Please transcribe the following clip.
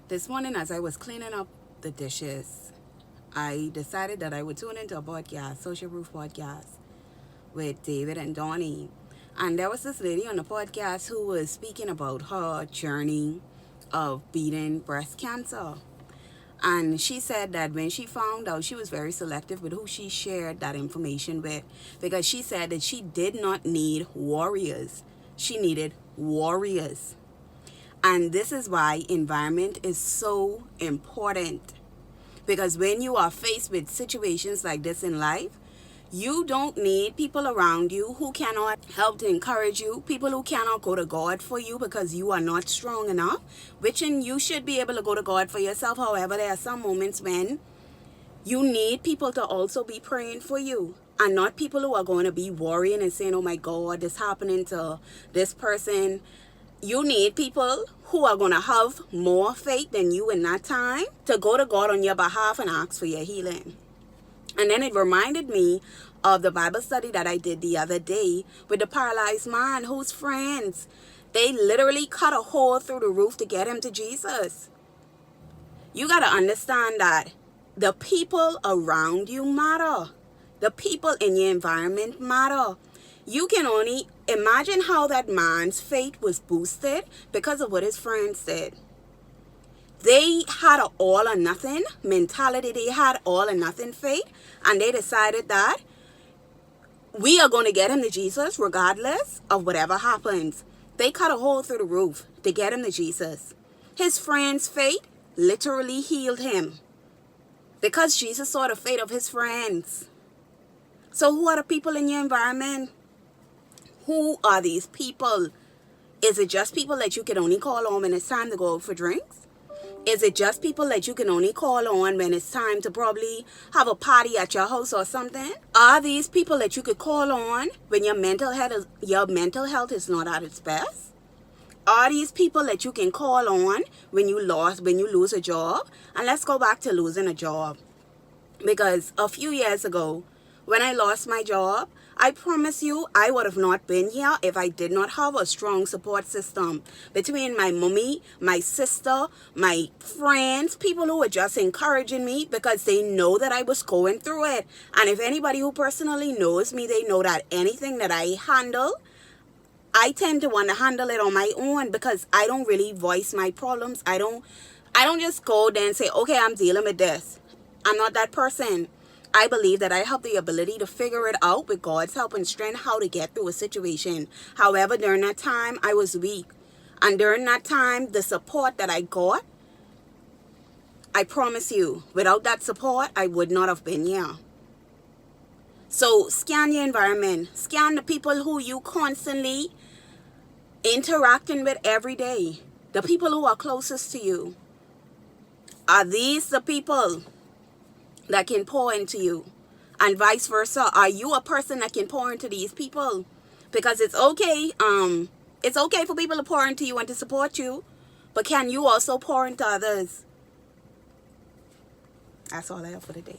This morning, as I was cleaning up the dishes, I decided that I would tune into a podcast, Social Proof Podcast, with David and Donnie. And there was this lady on the podcast who was speaking about her journey of beating breast cancer. And she said that when she found out, she was very selective with who she shared that information with, because she said that she did not need warriors. She needed warriors. And this is why environment is so important. Because when you are faced with situations like this in life, you don't need people around you who cannot help to encourage you, people who cannot go to God for you because you are not strong enough, which you should be able to go to God for yourself. However, there are some moments when you need people to also be praying for you, and not people who are going to be worrying and saying, oh my God, this happening to this person. You need people who are going to have more faith than you in that time to go to God on your behalf and ask for your healing. And then it reminded me of the Bible study that I did the other day with the paralyzed man whose friends, they literally cut a hole through the roof to get him to Jesus. You got to understand that the people around you matter. The people in your environment matter. You can only imagine how that man's faith was boosted because of what his friends said. They had an all or nothing mentality. They had all or nothing faith. And they decided that we are going to get him to Jesus regardless of whatever happens. They cut a hole through the roof to get him to Jesus. His friend's faith literally healed him because Jesus saw the faith of his friends. So who are the people in your environment? Who are these people? Is it just people that you can only call on when it's time to go out for drinks? Is it just people that you can only call on when it's time to probably have a party at your house or something? Are these people that you could call on when your mental health is not at its best? Are these people that you can call on when you lose a job? And let's go back to losing a job. Because a few years ago, when I lost my job, I promise you I would have not been here if I did not have a strong support system between my mommy, my sister, my friends, people who were just encouraging me because they know that I was going through it. And if anybody who personally knows me, they know that anything that I handle, I tend to want to handle it on my own because I don't really voice my problems. I don't just go there and say, okay, I'm dealing with this. I'm not that person. I believe that I have the ability to figure it out with God's help and strength how to get through a situation. However, during that time, I was weak. And during that time, the support that I got, I promise you, without that support, I would not have been here. So scan your environment. Scan the people who you constantly interacting with every day. The people who are closest to you. Are these the people that can pour into you? And vice versa, are you a person that can pour into these people? Because it's okay for people to pour into you and to support you, but can you also pour into others? That's all I have for today.